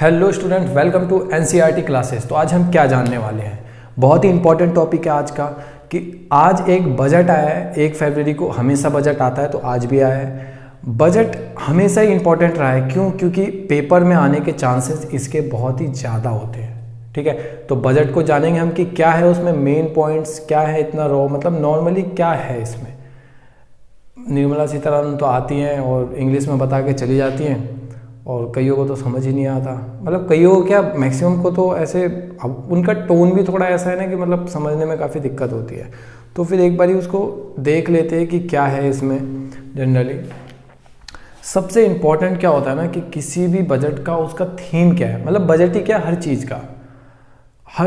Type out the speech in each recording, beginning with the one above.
Hello student, welcome to NCERT classes. तो आज हम क्या जानने वाले हैं, बहुत ही इंपॉर्टेंट टॉपिक है आज का कि आज एक बजट आया है 1 फरवरी को। हमेशा बजट आता है तो आज भी आया है। बजट हमेशा ही इंपॉर्टेंट रहा है, क्यों? क्योंकि पेपर में आने के चांसेस इसके बहुत ही ज़्यादा होते हैं। ठीक है, तो बजट को जानेंगे हम कि क्या है उसमें मेन पॉइंट्स, क्या है इतना रॉ, मतलब नॉर्मली क्या है इसमें। निर्मला सीतारमण तो आती हैं और इंग्लिश में बता के चली जाती हैं और कईयों को तो समझ ही नहीं आता। मतलब कईयों को क्या, मैक्सिमम को तो ऐसे, अब उनका टोन भी थोड़ा ऐसा है ना कि मतलब समझने में काफ़ी दिक्कत होती है। तो फिर एक बारी उसको देख लेते हैं कि क्या है इसमें। जनरली सबसे इम्पोर्टेंट क्या होता है ना कि किसी भी बजट का उसका थीम क्या है। मतलब बजट ही क्या, हर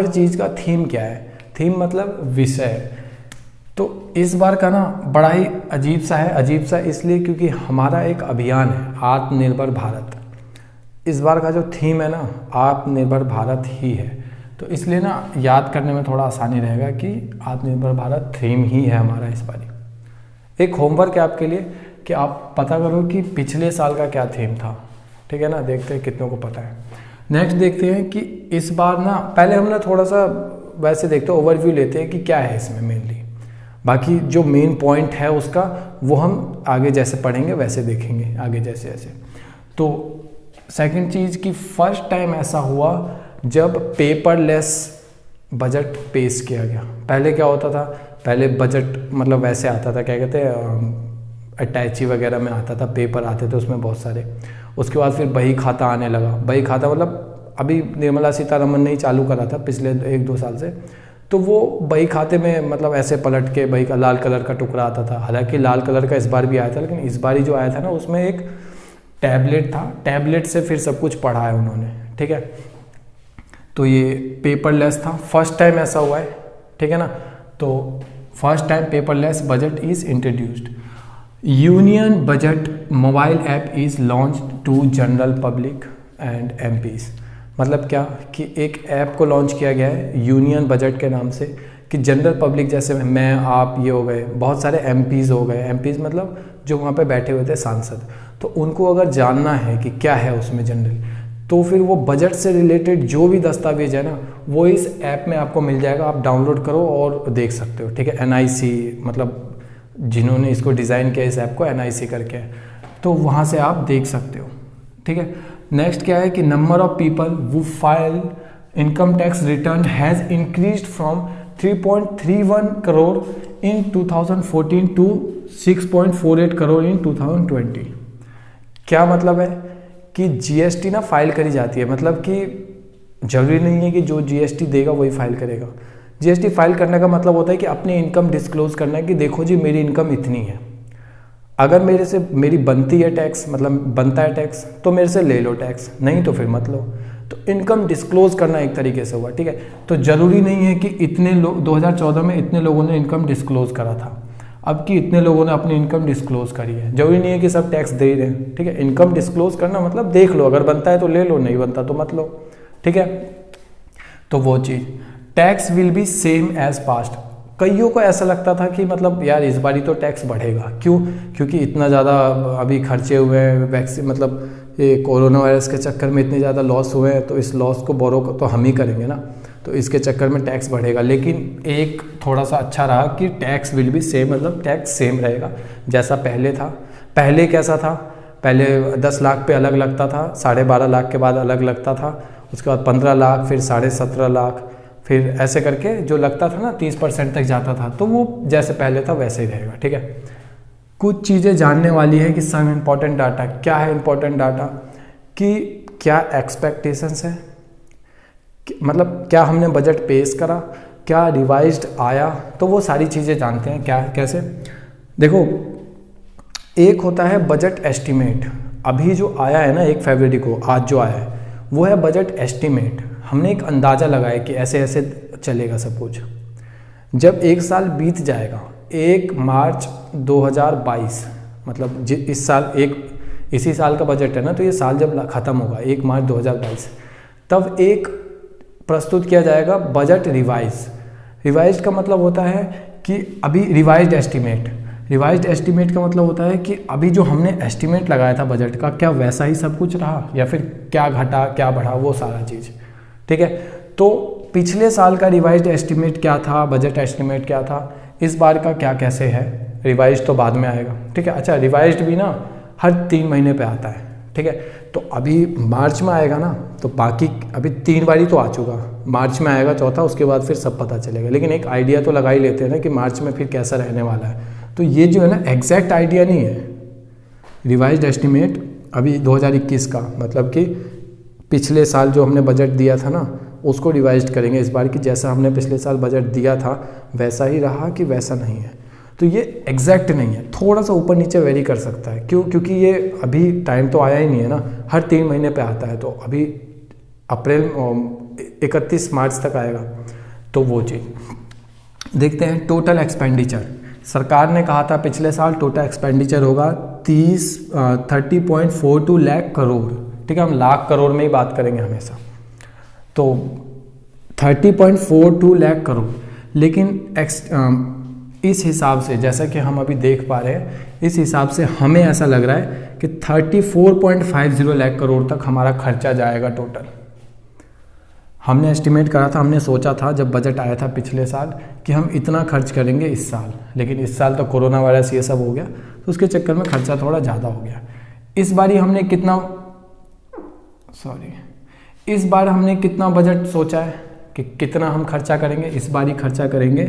चीज़ का थीम क्या है। थीम मतलब विषय। तो इस बार का ना बड़ा ही अजीब सा इसलिए क्योंकि हमारा एक अभियान है आत्मनिर्भर भारत। इस बार का जो थीम है ना आत्मनिर्भर भारत ही है, तो इसलिए ना याद करने में थोड़ा आसानी रहेगा कि आत्मनिर्भर भारत थीम ही है हमारा इस बार। एक होमवर्क है आपके लिए कि आप पता करो कि पिछले साल का क्या थीम था। ठीक है ना, देखते हैं कितनों को पता है। नेक्स्ट देखते हैं कि इस बार ना, पहले हम ना थोड़ा सा वैसे देखते हैं, ओवरव्यू लेते हैं कि क्या है इसमें मेनली। बाकी जो मेन पॉइंट है उसका वो हम आगे जैसे पढ़ेंगे वैसे देखेंगे आगे जैसे जैसे। तो सेकंड चीज़ कि फर्स्ट टाइम ऐसा हुआ जब पेपरलेस बजट पेश किया गया। पहले क्या होता था, पहले बजट मतलब वैसे आता था, क्या कहते हैं, अटैची वगैरह में आता था, पेपर आते थे उसमें बहुत सारे। उसके बाद फिर बही खाता आने लगा। बही खाता मतलब अभी निर्मला सीतारमण ने ही चालू करा था पिछले 1-2 साल से। तो वो बही खाते में मतलब ऐसे पलट के बही का लाल कलर का टुकड़ा आता था। हालांकि लाल कलर का इस बार भी आया था, लेकिन इस बार ही जो आया था ना उसमें एक टैबलेट था। टैबलेट से फिर सब कुछ पढ़ा है उन्होंने। ठीक है, तो ये पेपरलेस था, फर्स्ट टाइम ऐसा हुआ है। ठीक है ना, तो first time paperless budget is introduced. Union budget mobile app is launch to general public and MPs. मतलब क्या कि एक ऐप को लॉन्च किया गया है यूनियन बजट के नाम से, कि जनरल पब्लिक जैसे मैं आप ये हो गए, बहुत सारे एमपीज़ हो गए। एमपीज़ मतलब जो वहाँ पे बैठे हुए थे सांसद, तो उनको अगर जानना है कि क्या है उसमें जनरल, तो फिर वो बजट से रिलेटेड जो भी दस्तावेज है ना वो इस ऐप में आपको मिल जाएगा। आप डाउनलोड करो और देख सकते हो। ठीक है, NIC मतलब जिन्होंने इसको डिज़ाइन किया इस ऐप को NIC करके, तो वहाँ से आप देख सकते हो। ठीक है, नेक्स्ट क्या है कि number of people who file income tax return has increased from 3.31 crore in 2014 to 6.48 crore in 2020। क्या मतलब है कि GST ना फाइल करी जाती है, मतलब कि जरूरी नहीं है कि जो GST देगा वही फाइल करेगा। GST फाइल करने का मतलब होता है कि अपनी इनकम डिस्क्लोज करना है कि देखो जी मेरी इनकम इतनी है, अगर मेरी बनती है टैक्स, मतलब बनता है टैक्स, तो मेरे से ले लो टैक्स, नहीं तो फिर मत लो। तो इनकम डिस्क्लोज करना एक तरीके से हुआ। ठीक है, तो ज़रूरी नहीं है कि इतने लोग 2014 में इतने लोगों ने इनकम डिस्क्लोज करा था, अब कि इतने लोगों ने अपनी इनकम डिस्क्लोज करी है। जरूरी नहीं है कि सब टैक्स दे दें। ठीक है, इनकम डिस्क्लोज करना मतलब देख लो, अगर बनता है तो ले लो, नहीं बनता तो मत लो। ठीक है, तो वो चीज़। Tax will be same as past. कईयों को ऐसा लगता था कि मतलब यार इस बारी तो टैक्स बढ़ेगा, क्यों? क्योंकि इतना ज़्यादा अभी खर्चे हुए हैं, वैक्सीन मतलब ये कोरोना वायरस के चक्कर में इतने ज़्यादा लॉस हुए हैं, तो इस लॉस को बोरो तो हम ही करेंगे ना, तो इसके चक्कर में टैक्स बढ़ेगा। लेकिन एक थोड़ा सा अच्छा रहा कि टैक्स विल बी सेम, मतलब टैक्स सेम रहेगा जैसा पहले था। पहले कैसा था, पहले 10 लाख पे अलग लगता था, 12.5 लाख के बाद अलग लगता था, उसके बाद 15 लाख, फिर 17.5 लाख, फिर ऐसे करके जो लगता था ना 30% तक जाता था। तो वो जैसे पहले था वैसे ही रहेगा। ठीक है, कुछ चीज़ें जानने वाली है कि सम इम्पॉर्टेंट डाटा। क्या है इम्पॉर्टेंट डाटा, कि क्या एक्सपेक्टेशंस है, मतलब क्या हमने बजट पेश करा, क्या रिवाइज्ड आया, तो वो सारी चीज़ें जानते हैं। क्या कैसे, देखो एक होता है बजट एस्टीमेट। अभी जो आया है ना 1 फरवरी को, आज जो आया है वो है बजट एस्टीमेट। हमने एक अंदाज़ा लगाया कि ऐसे ऐसे चलेगा सब कुछ। जब 1 साल बीत जाएगा, 1 मार्च 2022, मतलब इस साल इसी साल का बजट है ना, तो ये साल जब ख़त्म होगा 1 मार्च 2022, तब एक प्रस्तुत किया जाएगा बजट रिवाइज का मतलब होता है कि अभी रिवाइज्ड एस्टीमेट। रिवाइज्ड एस्टीमेट का मतलब होता है कि अभी जो हमने एस्टीमेट लगाया था बजट का, क्या वैसा ही सब कुछ रहा या फिर क्या घटा क्या बढ़ा, वो सारा चीज़। ठीक है, तो पिछले साल का रिवाइज्ड एस्टीमेट क्या था, बजट एस्टीमेट क्या था, इस बार का क्या कैसे है, रिवाइज तो बाद में आएगा। ठीक है, अच्छा रिवाइज्ड भी ना हर 3 महीने पे आता है। ठीक है, तो अभी मार्च में आएगा ना, तो बाकी अभी 3 बारी तो आ चुका, मार्च में आएगा चौथा, उसके बाद फिर सब पता चलेगा। लेकिन एक आइडिया तो लगा ही लेते हैं ना कि मार्च में फिर कैसा रहने वाला है। तो ये जो है ना एग्जैक्ट आइडिया नहीं है। रिवाइज्ड एस्टीमेट अभी 2021 का, मतलब कि पिछले साल जो हमने बजट दिया था ना, उसको रिवाइज्ड करेंगे इस बार, कि जैसा हमने पिछले साल बजट दिया था वैसा ही रहा कि वैसा नहीं है। तो ये एग्जैक्ट नहीं है, थोड़ा सा ऊपर नीचे वेरी कर सकता है। क्यों? क्योंकि ये अभी टाइम तो आया ही नहीं है ना, हर 3 महीने पे आता है। तो अभी अप्रैल 31 मार्च तक आएगा। तो वो चीज़ देखते हैं। टोटल एक्सपेंडिचर, सरकार ने कहा था पिछले साल टोटल एक्सपेंडिचर होगा 30.42 लाख करोड़। ठीक है, हम लाख करोड़ में ही बात करेंगे हमेशा। तो 30.42 लाख करोड़, लेकिन इस हिसाब से जैसा कि हम अभी देख पा रहे हैं, इस हिसाब से हमें ऐसा लग रहा है कि 34.50 लाख करोड़ तक हमारा खर्चा जाएगा टोटल। हमने एस्टिमेट करा था, हमने सोचा था जब बजट आया था पिछले साल कि हम इतना खर्च करेंगे इस साल, लेकिन इस साल तो कोरोना वायरस ये सब हो गया, तो उसके चक्कर में खर्चा थोड़ा ज़्यादा हो गया। इस बार हमने कितना बजट सोचा है कि कितना हम खर्चा करेंगे। इस बार खर्चा करेंगे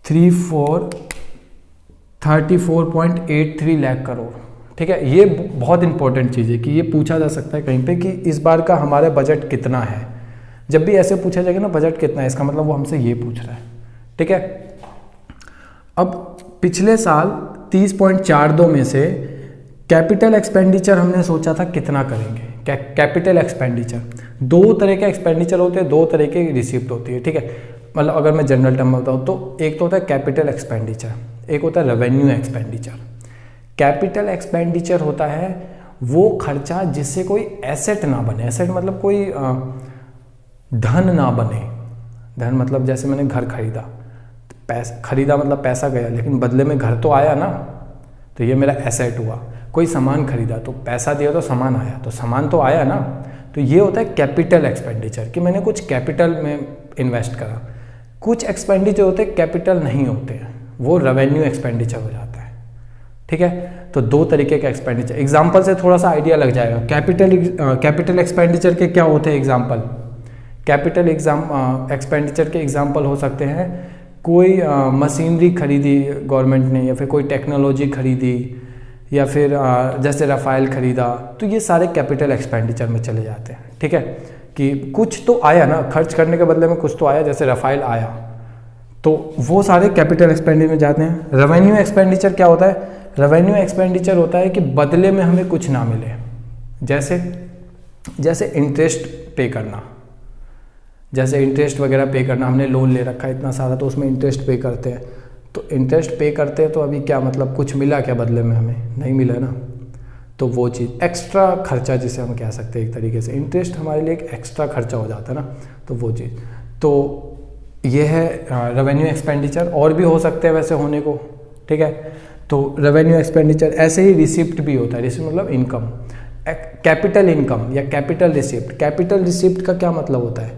34.83 लाख करोड़। ठीक है, ये बहुत इंपॉर्टेंट चीज़ है कि ये पूछा जा सकता है कहीं पे कि इस बार का हमारा बजट कितना है। जब भी ऐसे पूछा जाएगा ना बजट कितना है, इसका मतलब वो हमसे ये पूछ रहा है। ठीक है, अब पिछले साल 30.42 में से कैपिटल एक्सपेंडिचर हमने सोचा था कितना करेंगे। कैपिटल एक्सपेंडिचर, 2 तरह के एक्सपेंडिचर होते हैं, 2 तरह की रिसिप्ट होती है। ठीक है, मतलब अगर मैं जनरल टर्म में बताऊँ तो एक तो होता है कैपिटल एक्सपेंडिचर, एक होता है रेवेन्यू एक्सपेंडिचर। कैपिटल एक्सपेंडिचर होता है वो खर्चा जिससे कोई एसेट ना बने। एसेट मतलब कोई धन ना बने। धन मतलब जैसे मैंने घर खरीदा, खरीदा मतलब पैसा गया, लेकिन बदले में घर तो आया ना, तो ये मेरा एसेट हुआ। कोई सामान खरीदा तो पैसा दिया तो सामान आया, तो सामान तो आया ना, तो ये होता है कैपिटल एक्सपेंडिचर कि मैंने कुछ कैपिटल में इन्वेस्ट करा। कुछ एक्सपेंडिचर होते हैं कैपिटल नहीं होते हैं, वो रेवेन्यू एक्सपेंडिचर हो जाता है। ठीक है, तो 2 तरीके के एक्सपेंडिचर, एग्जाम्पल से थोड़ा सा आइडिया लग जाएगा। कैपिटल एक्सपेंडिचर के क्या होते हैं एग्जाम्पल? कैपिटल एक्सपेंडिचर के एग्जाम्पल हो सकते हैं कोई मशीनरी खरीदी गवर्नमेंट ने, या फिर कोई टेक्नोलॉजी खरीदी, या फिर जैसे राफेल खरीदा, तो ये सारे कैपिटल एक्सपेंडिचर में चले जाते हैं। ठीक है, कि कुछ तो आया ना, खर्च करने के बदले में कुछ तो आया, जैसे राफेल आया, तो वो सारे कैपिटल एक्सपेंडिचर में जाते हैं। रेवेन्यू एक्सपेंडिचर क्या होता है? रेवेन्यू एक्सपेंडिचर होता है कि बदले में हमें कुछ ना मिले, जैसे इंटरेस्ट पे करना, जैसे इंटरेस्ट वगैरह पे करना। हमने लोन ले रखा है इतना सारा, तो उसमें इंटरेस्ट पे करते हैं। तो इंटरेस्ट पे करते हैं तो अभी क्या मतलब कुछ मिला क्या बदले में? हमें नहीं मिला ना। तो वो चीज़ एक्स्ट्रा खर्चा जिसे हम कह सकते हैं एक तरीके से, इंटरेस्ट हमारे लिए एक एक्स्ट्रा खर्चा हो जाता है ना, तो वो चीज़। तो ये है रेवेन्यू एक्सपेंडिचर। और भी हो सकते हैं वैसे होने को। ठीक है, तो रेवेन्यू एक्सपेंडिचर। ऐसे ही रिसिप्ट भी होता है। रिसिप्ट मतलब इनकम, कैपिटल इनकम या कैपिटल रिसिप्ट। कैपिटल रिसिप्ट का क्या मतलब होता है?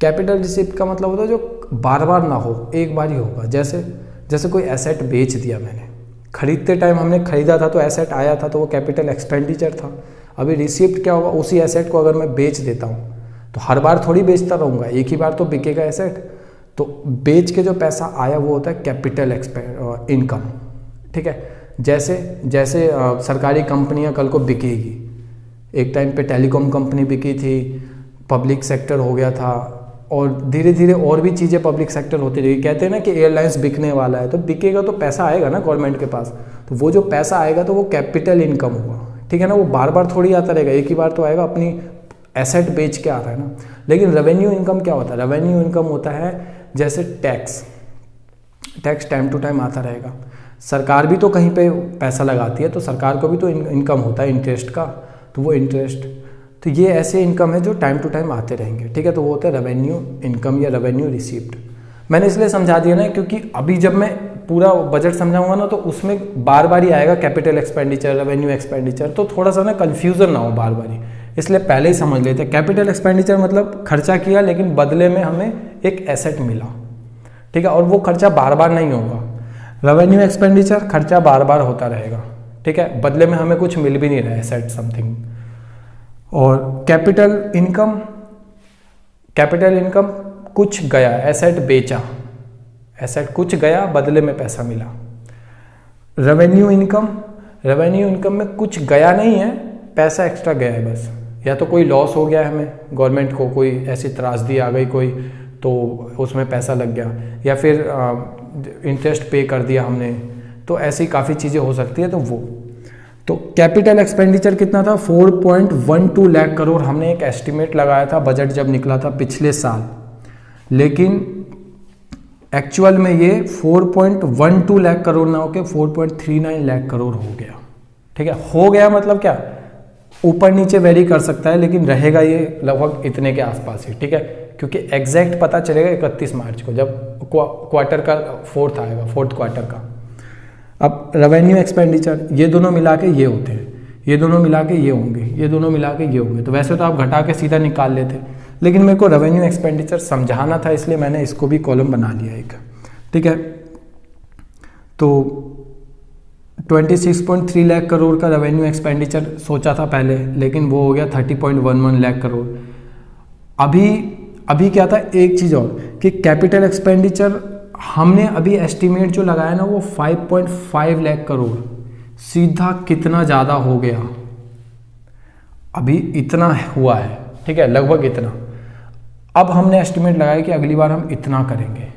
कैपिटल रिसिप्ट का मतलब होता है जो बार बार ना हो, एक बार ही होगा। जैसे कोई एसेट बेच दिया मैंने, खरीदते टाइम हमने खरीदा था तो एसेट आया था, तो वो कैपिटल एक्सपेंडिचर था। अभी रिसिप्ट क्या होगा? उसी एसेट को अगर मैं बेच देता हूँ तो हर बार थोड़ी बेचता रहूँगा, एक ही बार तो बिकेगा एसेट। तो बेच के जो पैसा आया वो होता है कैपिटल इनकम। ठीक है, जैसे सरकारी कंपनियां कल को बिकेगी। एक टाइम पे टेलीकॉम कंपनी बिकी थी, पब्लिक सेक्टर हो गया था, और धीरे धीरे और भी चीज़ें पब्लिक सेक्टर होती रहेगी। कहते हैं ना कि एयरलाइंस बिकने वाला है, तो बिकेगा तो पैसा आएगा ना गवर्नमेंट के पास, तो वो जो पैसा आएगा तो वो कैपिटल इनकम होगा। ठीक है ना, वो बार बार थोड़ी आता रहेगा, एक ही बार तो आएगा, अपनी एसेट बेच के आ रहा है ना। लेकिन रेवेन्यू इनकम क्या होता है? रेवेन्यू इनकम होता है जैसे टैक्स टाइम टू टाइम आता रहेगा। सरकार भी तो कहीं पे पैसा लगाती है, तो सरकार को भी तो इनकम होता है इंटरेस्ट का, तो वो इंटरेस्ट, तो ये ऐसे इनकम है जो टाइम टू टाइम आते रहेंगे। ठीक है, तो वो होता है रेवेन्यू इनकम या रेवेन्यू रिसीप्ट। मैंने इसलिए समझा दिया ना क्योंकि अभी जब मैं पूरा बजट समझाऊंगा ना तो उसमें बार बार ही आएगा कैपिटल एक्सपेंडिचर, रेवेन्यू एक्सपेंडिचर, तो थोड़ा सा ना कन्फ्यूजन ना हो बार बार ही, इसलिए पहले ही समझ लेते हैं। कैपिटल एक्सपेंडिचर मतलब खर्चा किया लेकिन बदले में हमें एक एसेट मिला, ठीक है, और वो खर्चा बार बार नहीं होगा। रेवेन्यू एक्सपेंडिचर खर्चा बार बार होता रहेगा, ठीक है, बदले में हमें कुछ मिल भी नहीं रहा है, एसेट समथिंग। और कैपिटल इनकम कुछ गया, एसेट बेचा, एसेट कुछ गया बदले में पैसा मिला। रेवेन्यू इनकम में कुछ गया नहीं है, पैसा एक्स्ट्रा गया है बस, या तो कोई लॉस हो गया है हमें, गवर्नमेंट को कोई ऐसी त्रासदी आ गई कोई, तो उसमें पैसा लग गया, या फिर इंटरेस्ट पे कर दिया हमने, तो ऐसी काफ़ी चीज़ें हो सकती है। तो वो तो कैपिटल एक्सपेंडिचर कितना था, 4.12 लाख करोड़ हमने एक एस्टिमेट लगाया था बजट जब निकला था पिछले साल, लेकिन एक्चुअल में ये 4.12 लाख करोड़ ना होकर 4.39 लाख करोड़ हो गया, ठीक है। हो गया मतलब क्या, ऊपर नीचे वेरी कर सकता है, लेकिन रहेगा ये लगभग इतने के आसपास ही, ठीक है, क्योंकि एग्जैक्ट पता चलेगा 31 मार्च को जब क्वार्टर का फोर्थ आएगा, फोर्थ क्वार्टर का। अब रेवेन्यू एक्सपेंडिचर ये दोनों मिला के ये होते हैं, ये दोनों मिला के ये होंगे, ये दोनों मिला के ये होंगे, तो वैसे तो आप घटा के सीधा निकाल लेते, लेकिन मेरे को रेवेन्यू एक्सपेंडिचर समझाना था इसलिए मैंने इसको भी कॉलम बना लिया एक, ठीक है। तो 26.3 लाख करोड़ का रेवेन्यू एक्सपेंडिचर सोचा था पहले, लेकिन वो हो गया 30.11 लाख करोड़। अभी क्या था, एक चीज़ और कि कैपिटल एक्सपेंडिचर हमने अभी एस्टिमेट जो लगाया ना वो 5.5 लाख करोड़, सीधा कितना ज़्यादा हो गया, अभी इतना हुआ है, ठीक है, लगभग इतना। अब हमने एस्टिमेट लगाया कि अगली बार हम इतना करेंगे,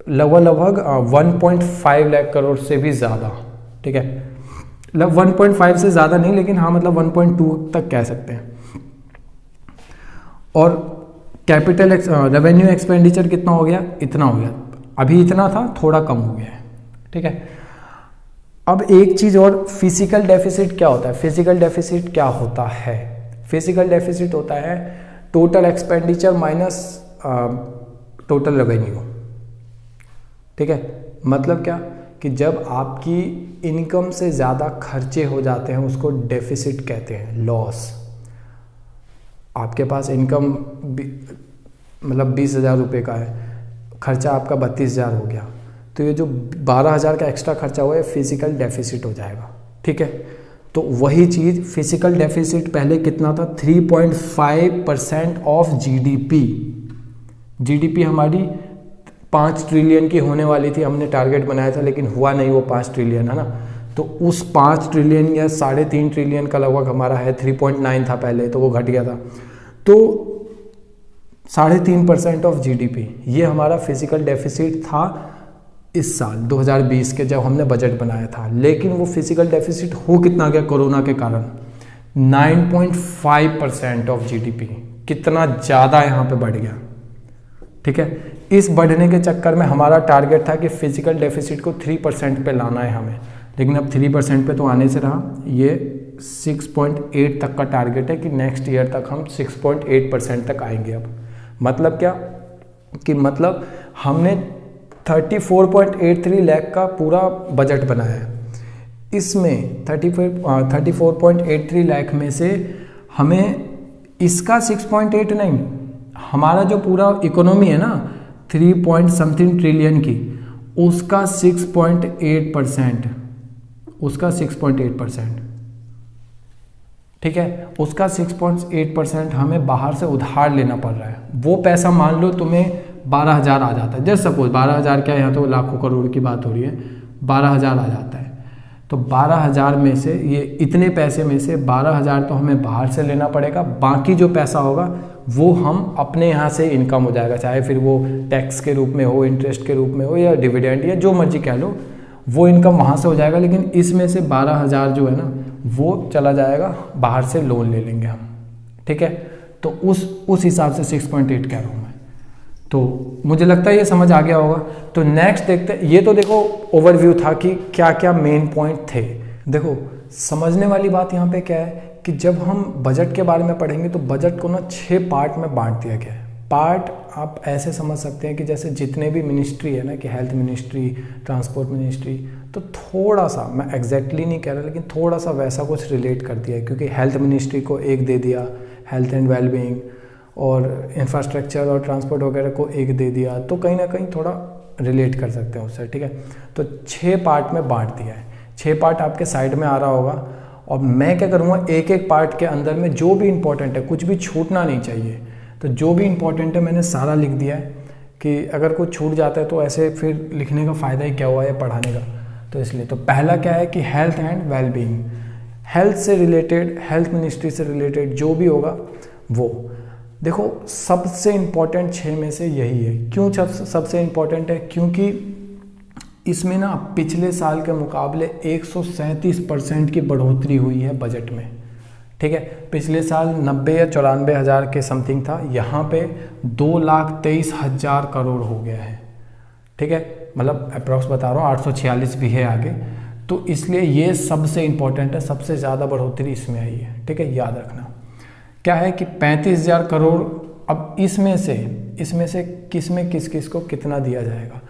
लगभग 1.5 लाख करोड़ से भी ज़्यादा, ठीक है, 1.5 से ज़्यादा नहीं, लेकिन हाँ मतलब 1.2 तक कह सकते हैं। और कैपिटल रेवेन्यू एक्सपेंडिचर कितना हो गया, इतना हो गया, अभी इतना था, थोड़ा कम हो गया है, ठीक है। अब एक चीज़ और, फिजिकल डेफिसिट क्या होता है, फिजिकल डेफिसिट क्या होता है, फिजिकल डेफिसिट होता है total expenditure minus total revenue, ठीक है। मतलब क्या कि जब आपकी इनकम से ज़्यादा खर्चे हो जाते हैं उसको डेफिसिट कहते हैं, लॉस। आपके पास इनकम मतलब 20,000 रुपये का है, खर्चा आपका 32,000 हो गया, तो ये जो 12,000 का एक्स्ट्रा खर्चा हुआ है फिजिकल डेफिसिट हो जाएगा, ठीक है। तो वही चीज़ फिजिकल डेफिसिट पहले कितना था, 3.5% ऑफ जीडीपी। जीडीपी हमारी 5 ट्रिलियन की होने वाली थी, हमने टारगेट बनाया था, लेकिन हुआ नहीं वो 5 ट्रिलियन, है ना। तो उस 5 ट्रिलियन या 3.5 ट्रिलियन का लगभग हमारा है, 3.9 था पहले, तो वो घट गया था, तो 3.5% ऑफ जीडीपी ये हमारा फिजिकल डेफिसिट था इस साल 2020 के जब हमने बजट बनाया था। लेकिन वो फिजिकल डेफिसिट हो कितना गया कोरोना के कारण, 9.5% ऑफ जीडीपी, कितना ज़्यादा यहाँ पे बढ़ गया, ठीक है। इस बढ़ने के चक्कर में हमारा टारगेट था कि फिजिकल डेफिसिट को 3% पे लाना है हमें, लेकिन अब 3% पे तो आने से रहा, ये 6.8 तक का टारगेट है कि नेक्स्ट ईयर तक हम 6.8% तक आएंगे। अब मतलब क्या कि मतलब हमने 34.83 लाख का पूरा बजट बनाया है, इसमें 34.83 लाख में से हमें इसका 6.8 नहीं, हमारा जो पूरा इकोनॉमी है ना 3 पॉइंट समथिंग ट्रिलियन की, उसका 6.8%, उसका 6.8%, ठीक है, उसका 6.8% हमें बाहर से उधार लेना पड़ रहा है। वो पैसा मान लो तुम्हें 12,000 आ जाता है, जस्ट सपोज 12,000 क्या, यहाँ तो लाखों करोड़ की बात हो रही है, 12,000 आ जाता है, तो 12,000 में से ये इतने पैसे में से 12,000 तो हमें बाहर से लेना पड़ेगा, बाकी जो पैसा होगा वो हम अपने यहाँ से इनकम हो जाएगा, चाहे फिर वो टैक्स के रूप में हो, इंटरेस्ट के रूप में हो, या डिविडेंड या जो मर्जी कह लो, वो इनकम वहाँ से हो जाएगा। लेकिन इसमें से 12,000 जो है ना वो चला जाएगा, बाहर से लोन ले लेंगे हम, ठीक है। तो उस हिसाब से 6.8 कह रहा हूँ मैं, तो मुझे लगता है ये समझ आ गया होगा। तो नेक्स्ट देखते हैं, ये तो देखो ओवरव्यू था कि क्या क्या मेन पॉइंट थे। देखो समझने वाली बात यहाँ पे क्या है कि जब हम बजट के बारे में पढ़ेंगे तो बजट को ना 6 पार्ट में बांट दिया गया है। पार्ट आप ऐसे समझ सकते हैं कि जैसे जितने भी मिनिस्ट्री है ना, कि हेल्थ मिनिस्ट्री, ट्रांसपोर्ट मिनिस्ट्री, तो थोड़ा सा, मैं एग्जैक्टली नहीं कह रहा लेकिन थोड़ा सा वैसा कुछ रिलेट कर दिया है, क्योंकि हेल्थ मिनिस्ट्री को एक दे दिया, हेल्थ एंड वेलबींग, और इंफ्रास्ट्रक्चर और ट्रांसपोर्ट वगैरह को एक दे दिया, तो कहीं ना कहीं थोड़ा रिलेट कर सकते हैं उससे, ठीक है। तो 6 पार्ट में बांट दिया है, 6 पार्ट आपके साइड में आ रहा होगा, और मैं क्या करूँगा, एक एक पार्ट के अंदर में जो भी इंपॉर्टेंट है, कुछ भी छूटना नहीं चाहिए, तो जो भी इंपॉर्टेंट है मैंने सारा लिख दिया है, कि अगर कुछ छूट जाता है तो ऐसे फिर लिखने का फ़ायदा ही क्या हुआ है पढ़ाने का, तो इसलिए। तो पहला क्या है कि हेल्थ एंड वेलबींग, हेल्थ से रिलेटेड, हेल्थ मिनिस्ट्री से रिलेटेड जो भी होगा वो। देखो सबसे इम्पॉर्टेंट 6 में से यही है। क्यों सबसे इम्पॉर्टेंट है? क्योंकि इसमें ना पिछले साल के मुकाबले 137% की बढ़ोतरी हुई है बजट में, ठीक है। पिछले साल 90 या 94 हज़ार के समथिंग था, यहाँ पे 2,23,000 करोड़ हो गया है, ठीक है। मतलब अप्रॉक्स बता रहा हूँ, 846 भी है आगे, तो इसलिए ये सबसे इम्पोर्टेंट है, सबसे ज़्यादा बढ़ोतरी इसमें आई है, ठीक है, याद रखना। क्या है कि 35,000 करोड़, अब इसमें से किस किस को कितना दिया जाएगा।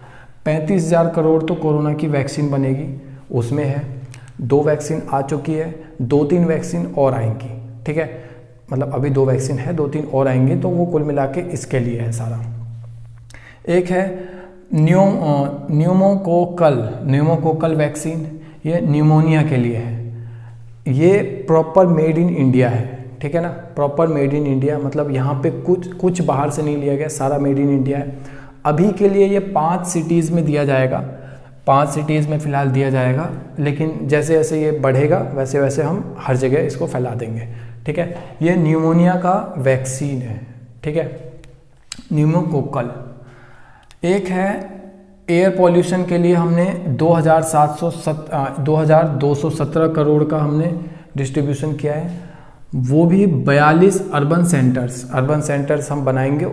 35,000 करोड़ तो कोरोना की वैक्सीन बनेगी, उसमें है, 2 वैक्सीन आ चुकी है, 2-3 वैक्सीन और आएंगी, ठीक है। मतलब अभी 2 वैक्सीन है, 2-3 और आएंगी, तो वो कुल मिला के इसके लिए है सारा। एक है न्यूमोकोकल वैक्सीन, ये न्यूमोनिया के लिए है, ये प्रॉपर मेड इन इंडिया है, ठीक है ना। प्रॉपर मेड इन इंडिया मतलब यहाँ पे कुछ बाहर से नहीं लिया गया, सारा मेड इन इंडिया है। अभी के लिए ये 5 सिटीज़ में दिया जाएगा, 5 सिटीज़ में फ़िलहाल दिया जाएगा, लेकिन जैसे जैसे ये बढ़ेगा वैसे वैसे हम हर जगह इसको फैला देंगे, ठीक है। ये न्यूमोनिया का वैक्सीन है, ठीक है, न्यूमोकोकल। एक है एयर पॉल्यूशन के लिए हमने 2,217 करोड़ का हमने डिस्ट्रीब्यूशन किया है, वो भी 42 अर्बन सेंटर्स हम बनाएंगे,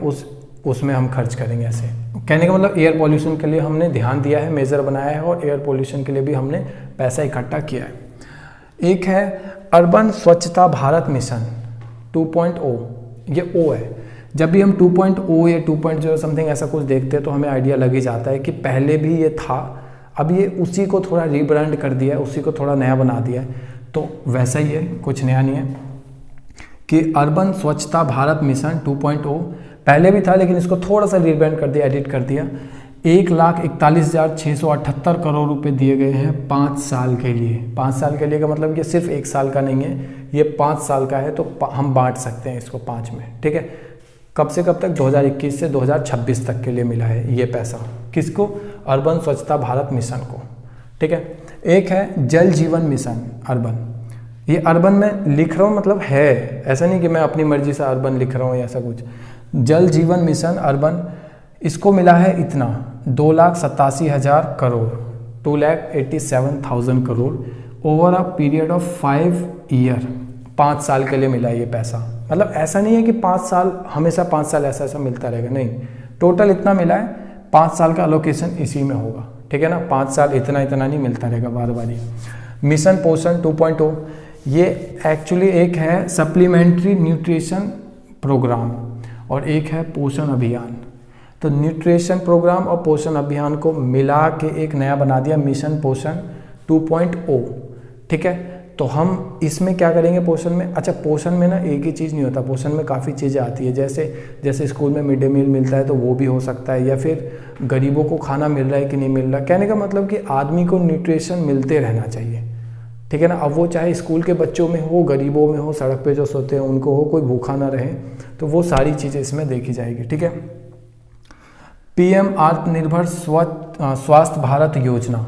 उसमें हम खर्च करेंगे। ऐसे कहने का मतलब एयर पॉल्यूशन के लिए हमने ध्यान दिया है, मेजर बनाया है, और एयर पॉल्यूशन के लिए भी हमने पैसा इकट्ठा किया है। एक है अर्बन स्वच्छता भारत मिशन 2.0, ये ओ है। जब भी हम 2.0 या 2.0 समथिंग ऐसा कुछ देखते हैं तो हमें आइडिया लग ही जाता है कि पहले भी ये था, अब ये उसी को थोड़ा रीब्रांड कर दिया है, उसी को थोड़ा नया बना दिया है, तो वैसा ही है, कुछ नया नहीं है। कि अर्बन स्वच्छता भारत मिशन 2.0 पहले भी था, लेकिन इसको थोड़ा सा रीब्रांड कर दिया, एडिट कर दिया। 1,41,678 करोड़ रुपए दिए गए हैं 5 साल के लिए। 5 साल के लिए का मतलब ये सिर्फ 1 साल का नहीं है, ये 5 साल का है, तो हम बांट सकते हैं इसको 5 में, ठीक है। कब से कब तक? 2021 से 2026 तक के लिए मिला है ये पैसा। किसको? अर्बन स्वच्छता भारत मिशन को, ठीक है। एक है जल जीवन मिशन अर्बन, ये अर्बन में लिख रहा हूँ, मतलब है, ऐसा नहीं कि मैं अपनी मर्जी से अर्बन लिख रहा हूँ या ऐसा कुछ। जल जीवन मिशन अर्बन, इसको मिला है इतना 2,87,000 crore, 2,87,000 crore over a period of 5 year, 5 साल के लिए मिला है ये पैसा। मतलब ऐसा नहीं है कि 5 साल हमेशा 5 साल ऐसा मिलता रहेगा, नहीं, टोटल इतना मिला है, 5 साल का अलोकेशन इसी में होगा, ठीक है ना। 5 साल इतना नहीं मिलता रहेगा बार बार। मिशन पोषण 2.0, ये एक्चुअली एक है सप्लीमेंट्री न्यूट्रिशन प्रोग्राम और एक है पोषण अभियान। तो न्यूट्रिशन प्रोग्राम और पोषण अभियान को मिला के एक नया बना दिया, मिशन पोषण 2.0, ठीक है। तो हम इसमें क्या करेंगे पोषण में? अच्छा, पोषण में ना एक ही चीज़ नहीं होता, पोषण में काफ़ी चीज़ें आती है, जैसे स्कूल में मिड डे मील मिलता है तो वो भी हो सकता है, या फिर गरीबों को खाना मिल रहा है कि नहीं मिल रहा। कहने का मतलब कि आदमी को न्यूट्रिशन मिलते रहना चाहिए, ठीक है ना। अब वो चाहे स्कूल के बच्चों में हो, गरीबों में हो, सड़क पे जो सोते हैं उनको हो, कोई भूखा ना रहे, तो वो सारी चीज़ें इसमें देखी जाएगी, ठीक है। PM आत्मनिर्भर स्वास्थ्य भारत योजना,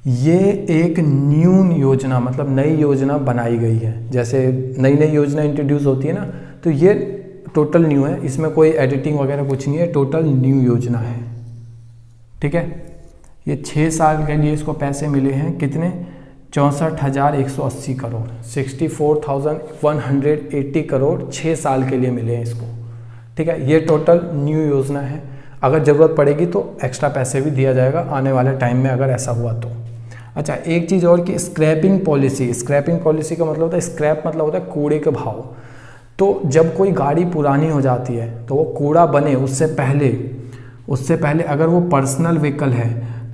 ये एक न्यू योजना, मतलब नई योजना बनाई गई है। जैसे नई योजना इंट्रोड्यूस होती है ना, तो ये टोटल न्यू है, इसमें कोई एडिटिंग वगैरह कुछ नहीं है, टोटल न्यू योजना है, ठीक है। ये 6 साल के लिए इसको पैसे मिले हैं, कितने? 64,180 करोड़, 64,180 करोड़ 6 साल के लिए मिले हैं इसको, ठीक है। ये टोटल न्यू योजना है, अगर ज़रूरत पड़ेगी तो एक्स्ट्रा पैसे भी दिया जाएगा आने वाले टाइम में अगर ऐसा हुआ तो। अच्छा, एक चीज़ और कि स्क्रैपिंग पॉलिसी का मतलब होता है, स्क्रैप मतलब होता है कूड़े का भाव। तो जब कोई गाड़ी पुरानी हो जाती है तो वो कूड़ा बने उससे पहले अगर वो पर्सनल व्हीकल है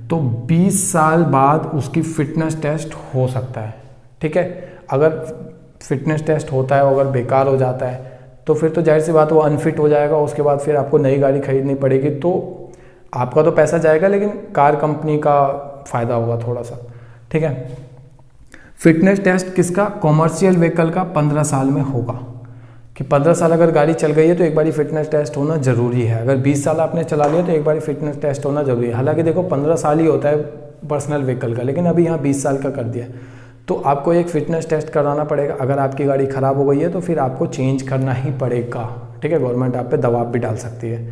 तो 20 साल बाद उसकी फिटनेस टेस्ट हो सकता है। ठीक है, अगर फिटनेस टेस्ट होता है अगर बेकार हो जाता है तो फिर तो जाहिर सी बात वो अनफिट हो जाएगा, उसके बाद फिर आपको नई गाड़ी खरीदनी पड़ेगी। तो आपका तो पैसा जाएगा लेकिन कार कंपनी का फ़ायदा होगा थोड़ा सा। ठीक है, फिटनेस टेस्ट किसका? कॉमर्शियल व्हीकल का 15 साल में होगा, कि 15 साल अगर गाड़ी चल गई है तो एक बारी फिटनेस टेस्ट होना ज़रूरी है। अगर 20 साल आपने चला लिया तो एक बारी फिटनेस टेस्ट होना ज़रूरी है। हालांकि देखो 15 साल ही होता है पर्सनल व्हीकल का, लेकिन अभी यहाँ 20 साल का कर दिया, तो आपको एक फ़िटनेस टेस्ट कराना पड़ेगा। अगर आपकी गाड़ी ख़राब हो गई है तो फिर आपको चेंज करना ही पड़ेगा। ठीक है, गवर्नमेंट आप पे दबाव भी डाल सकती है।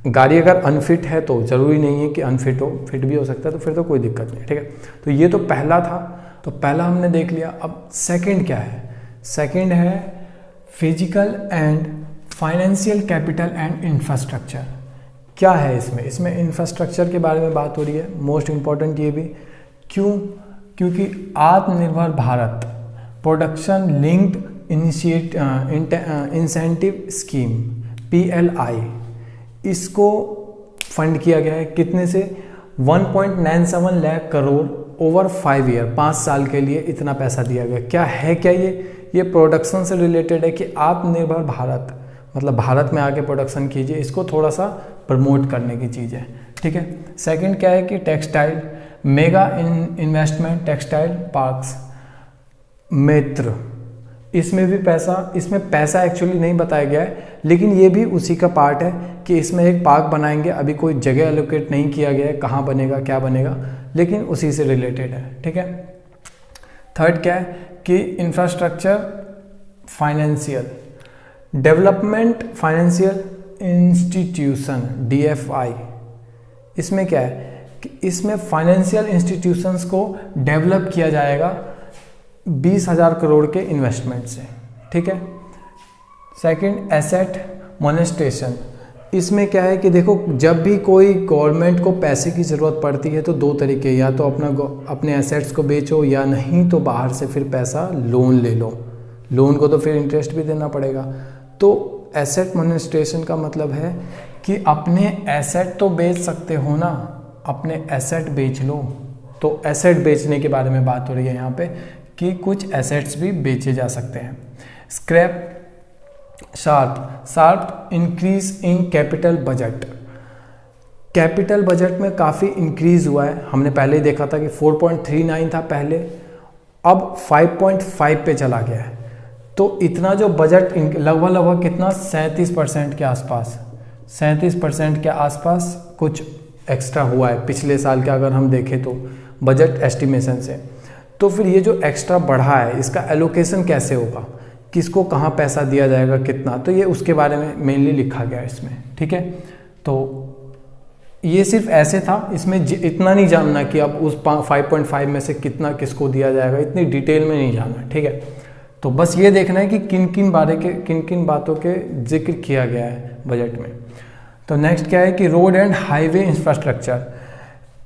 गाड़ी अगर अनफिट है तो ज़रूरी नहीं है कि अनफिट हो, फिट भी हो सकता है, तो फिर तो कोई दिक्कत नहीं। ठीक है, तो ये तो पहला था, तो पहला हमने देख लिया। अब सेकंड क्या है? सेकंड है physical and financial capital and infrastructure. क्या है इसमें इंफ्रास्ट्रक्चर के बारे में बात हो रही है। मोस्ट इम्पॉर्टेंट ये भी क्यों? क्योंकि आत्मनिर्भर Bharat production linked incentive scheme PLI, इसको फंड किया गया है कितने से? 1.97 लाख करोड़ ओवर 5 ईयर, 5 साल के लिए इतना पैसा दिया गया। क्या है क्या ये प्रोडक्शन से रिलेटेड है कि आत्मनिर्भर भारत मतलब भारत में आके प्रोडक्शन कीजिए, इसको थोड़ा सा प्रमोट करने की चीज़ है। ठीक है, सेकंड क्या है कि textile mega investment textile parks MITRA, इसमें भी पैसा, इसमें पैसा एक्चुअली नहीं बताया गया है, लेकिन ये भी उसी का पार्ट है कि इसमें एक पार्क बनाएंगे। अभी कोई जगह एलोकेट नहीं किया गया है कहाँ बनेगा क्या बनेगा, लेकिन उसी से रिलेटेड है। ठीक है, थर्ड क्या है कि infrastructure financial development financial institution DFI, इसमें क्या है कि इसमें फाइनेंशियल इंस्टीट्यूशंस को डेवलप किया जाएगा 20,000 करोड़ के इन्वेस्टमेंट से। ठीक है, सेकंड एसेट मोनेस्टेशन, इसमें क्या है कि देखो जब भी कोई गवर्नमेंट को पैसे की ज़रूरत पड़ती है तो दो तरीके, या तो अपने एसेट्स को बेचो या नहीं तो बाहर से फिर पैसा लोन ले लो। लोन को तो फिर इंटरेस्ट भी देना पड़ेगा। तो एसेट मोनेस्टेशन का मतलब है कि अपने एसेट तो बेच सकते हो ना, अपने एसेट बेच लो। तो एसेट बेचने के बारे में बात हो रही है यहाँ पे कि कुछ एसेट्स भी बेचे जा सकते हैं। Scrap sharp increase in capital budget, capital budget में काफ़ी इंक्रीज हुआ है। हमने पहले ही देखा था कि 4.39 था पहले, अब 5.5 पे चला गया है। तो इतना जो बजट लगभग कितना 37% के आसपास, 37% के आसपास कुछ एक्स्ट्रा हुआ है पिछले साल का अगर हम देखें तो बजट एस्टिमेशन से। तो फिर ये जो एक्स्ट्रा बढ़ा है इसका एलोकेशन कैसे होगा, किसको कहाँ पैसा दिया जाएगा कितना, तो ये उसके बारे में मेनली लिखा गया है इसमें। ठीक है, तो ये सिर्फ ऐसे था, इसमें इतना नहीं जानना कि अब उस 5.5 में से कितना किसको दिया जाएगा, इतनी डिटेल में नहीं जानना। ठीक है, तो बस ये देखना है कि किन किन बातों के जिक्र किया गया है बजट में। तो नेक्स्ट क्या है कि रोड एंड हाईवे इंफ्रास्ट्रक्चर।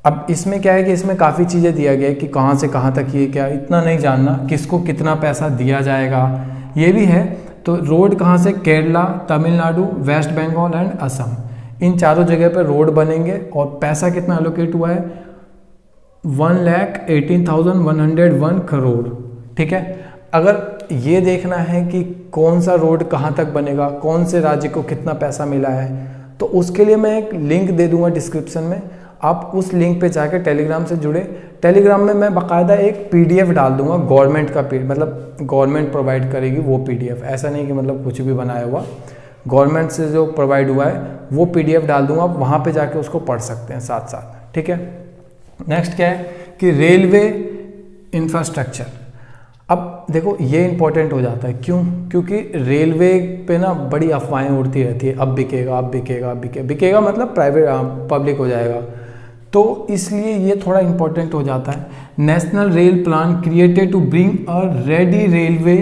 अब इसमें क्या है कि इसमें काफ़ी चीज़ें दिया गया है कि कहाँ से कहाँ तक ये क्या, इतना नहीं जानना, किसको कितना पैसा दिया जाएगा ये भी है। तो रोड कहाँ से? केरला, तमिलनाडु, वेस्ट बंगाल एंड असम, इन चारों जगह पर रोड बनेंगे। और पैसा कितना एलोकेट हुआ है? 1,18,101 करोड़। ठीक है, अगर ये देखना है कि कौन सा रोड कहाँ तक बनेगा, कौन से राज्य को कितना पैसा मिला है, तो उसके लिए मैं एक लिंक दे दूंगा डिस्क्रिप्शन में, आप उस लिंक पे जाके टेलीग्राम से जुड़े। टेलीग्राम में मैं बाकायदा एक PDF डाल दूंगा गवर्नमेंट का, मतलब गवर्नमेंट प्रोवाइड करेगी वो PDF, ऐसा नहीं कि मतलब कुछ भी बनाया हुआ, गवर्नमेंट से जो प्रोवाइड हुआ है वो PDF डाल दूंगा, आप वहाँ पे जाके उसको पढ़ सकते हैं साथ साथ। ठीक है, नेक्स्ट क्या है कि रेलवे इंफ्रास्ट्रक्चर। अब देखो ये इंपॉर्टेंट हो जाता है, क्यों? क्योंकि रेलवे पे ना बड़ी अफवाहें उड़ती रहती है, अब बिकेगा अब बिकेगा अब बिकेगा मतलब प्राइवेट पब्लिक हो जाएगा, तो इसलिए ये थोड़ा इंपॉर्टेंट हो जाता है। National rail plan created to bring a ready railway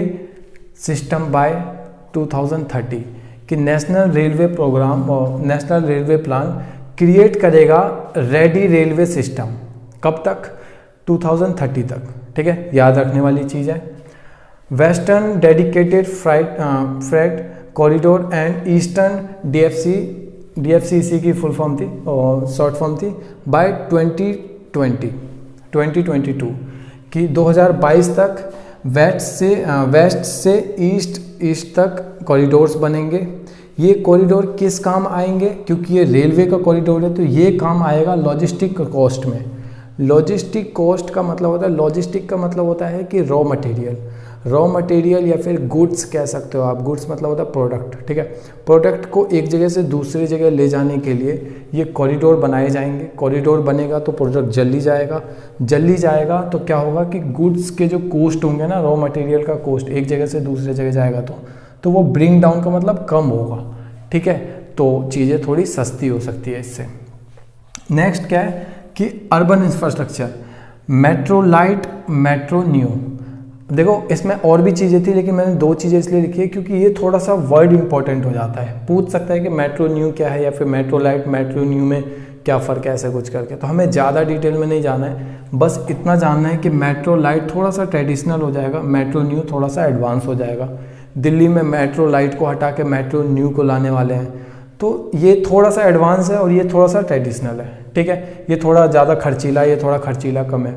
system by 2030, कि नेशनल रेलवे प्रोग्राम और नेशनल रेलवे प्लान क्रिएट करेगा रेडी रेलवे सिस्टम, कब तक? 2030 तक। ठीक है, याद रखने वाली चीज़ है। Western dedicated freight corridor and eastern DFCC की फुल फॉर्म थी और शॉर्ट फॉर्म थी बाय 2022 कि 2022 तक वेस्ट से ईस्ट तक कॉरिडोर्स बनेंगे। ये कॉरिडोर किस काम आएंगे, क्योंकि ये रेलवे का कॉरिडोर है तो ये काम आएगा लॉजिस्टिक कॉस्ट में। लॉजिस्टिक कॉस्ट का मतलब होता है, लॉजिस्टिक का मतलब होता है कि रॉ मटेरियल या फिर गुड्स कह सकते हो आप। गुड्स मतलब होता है प्रोडक्ट, ठीक है। प्रोडक्ट को एक जगह से दूसरी जगह ले जाने के लिए ये कॉरिडोर बनाए जाएंगे। कॉरिडोर बनेगा तो प्रोडक्ट जल्दी जाएगा तो क्या होगा कि गुड्स के जो कॉस्ट होंगे ना, रॉ मटेरियल का कॉस्ट एक जगह से दूसरी जगह जाएगा तो वो ब्रिंग डाउन का मतलब कम होगा, ठीक है। तो चीज़ें थोड़ी सस्ती हो सकती है इससे। नेक्स्ट क्या है कि urban infrastructure, metro light, metro new. देखो इसमें और भी चीज़ें थी लेकिन मैंने 2 चीज़ें इसलिए लिखी है क्योंकि ये थोड़ा सा वर्ड इंपॉर्टेंट हो जाता है। पूछ सकता है कि मेट्रो न्यू क्या है या फिर मेट्रो लाइट मेट्रो न्यू में क्या फ़र्क है, ऐसे कुछ करके। तो हमें ज़्यादा डिटेल में नहीं जाना है, बस इतना जानना है कि मेट्रो लाइट थोड़ा सा ट्रेडिशनल हो जाएगा, मेट्रो न्यू थोड़ा सा एडवांस हो जाएगा। दिल्ली में मेट्रो लाइट को हटा के मेट्रो न्यू को लाने वाले हैं, तो ये थोड़ा सा एडवांस है और ये थोड़ा सा ट्रेडिशनल है, ठीक है। ये थोड़ा ज़्यादा खर्चीला, ये थोड़ा खर्चीला कम है।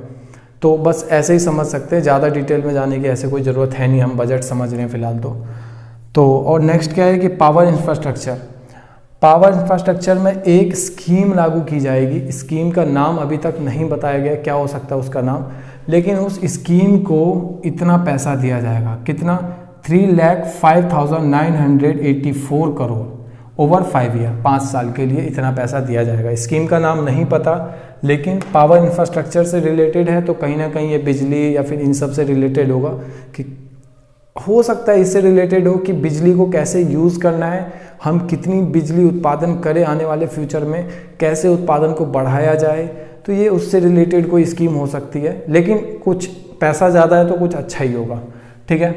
तो बस ऐसे ही समझ सकते हैं, ज़्यादा डिटेल में जाने की ऐसे कोई ज़रूरत है नहीं, हम बजट समझ रहे हैं फ़िलहाल तो और नेक्स्ट क्या है कि पावर इंफ्रास्ट्रक्चर में एक स्कीम लागू की जाएगी। स्कीम का नाम अभी तक नहीं बताया गया क्या हो सकता है उसका नाम, लेकिन उस स्कीम को इतना पैसा दिया जाएगा। कितना? 3,05,984 करोड़ ओवर 5 ईयर, 5 साल के लिए इतना पैसा दिया जाएगा। स्कीम का नाम नहीं पता, लेकिन पावर इंफ्रास्ट्रक्चर से रिलेटेड है तो कहीं ना कहीं ये बिजली या फिर इन सब से रिलेटेड होगा। कि हो सकता है इससे रिलेटेड हो कि बिजली को कैसे यूज़ करना है, हम कितनी बिजली उत्पादन करें आने वाले फ्यूचर में, कैसे उत्पादन को बढ़ाया जाए, तो ये उससे रिलेटेड कोई स्कीम हो सकती है। लेकिन कुछ पैसा ज़्यादा है तो कुछ अच्छा ही होगा, ठीक है।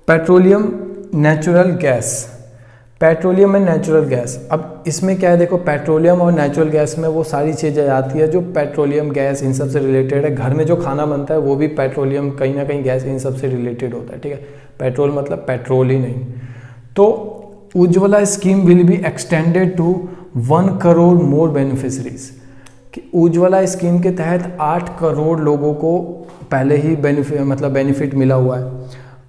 Petroleum and natural gas. अब इसमें क्या है, देखो पेट्रोलियम और नेचुरल गैस में वो सारी चीज़ें आती है जो पेट्रोलियम गैस इन सब से रिलेटेड है। घर में जो खाना बनता है वो भी पेट्रोलियम कहीं ना कहीं गैस इन सब से रिलेटेड होता है, ठीक है। पेट्रोल मतलब पेट्रोल ही नहीं। तो Ujjwala scheme will be extended to 1 crore more beneficiaries. कि उज्ज्वला स्कीम के तहत 8 करोड़ लोगों को पहले ही बेनिफिट मिला हुआ है।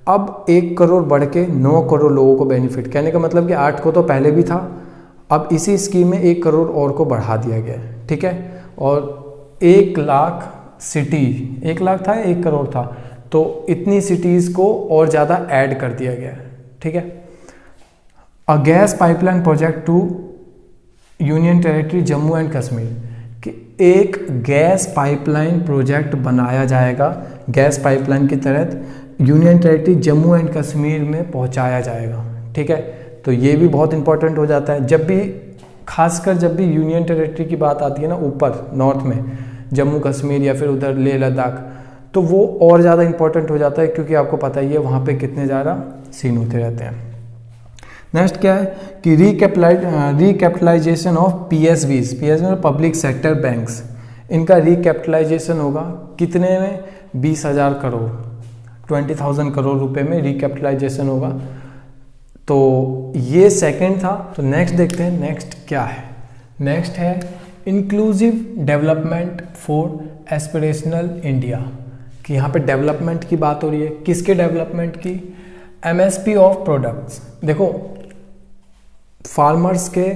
अब 1 करोड़ बढ़ के 9 करोड़ लोगों को बेनिफिट, कहने का मतलब कि 8 को तो पहले भी था, अब इसी स्कीम में 1 करोड़ और को बढ़ा दिया गया है, ठीक है। और 1 लाख सिटी, 1 लाख था या 1 करोड़ था, तो इतनी सिटीज़ को और ज़्यादा ऐड कर दिया गया है, ठीक है। A gas pipeline project to union territory Jammu and Kashmir, कि एक गैस पाइपलाइन प्रोजेक्ट बनाया जाएगा, गैस पाइपलाइन के तहत union territory Jammu and Kashmir में पहुंचाया जाएगा, ठीक है। तो ये भी बहुत इंपॉर्टेंट हो जाता है जब भी, खासकर जब भी यूनियन टेरिटरी की बात आती है ना, ऊपर नॉर्थ में जम्मू कश्मीर या फिर उधर लेह लद्दाख, तो वो और ज़्यादा इंपॉर्टेंट हो जाता है क्योंकि आपको पता ही है वहाँ पे कितने ज़्यादा सीन होते रहते हैं। नेक्स्ट क्या है कि रिकैपिटलाइजेशन ऑफ PSBs मतलब पब्लिक सेक्टर बैंक्स, इनका रिकैपिटलाइजेशन होगा कितने में? 20,000 करोड़, 20,000 करोड़ रुपए में रिकैपिटलाइजेशन होगा। तो ये सेकंड था। तो नेक्स्ट देखते हैं, नेक्स्ट क्या है। नेक्स्ट है inclusive development for aspirational India, कि यहाँ पे डेवलपमेंट की बात हो रही है। किसके डेवलपमेंट की? MSP of products. देखो फार्मर्स के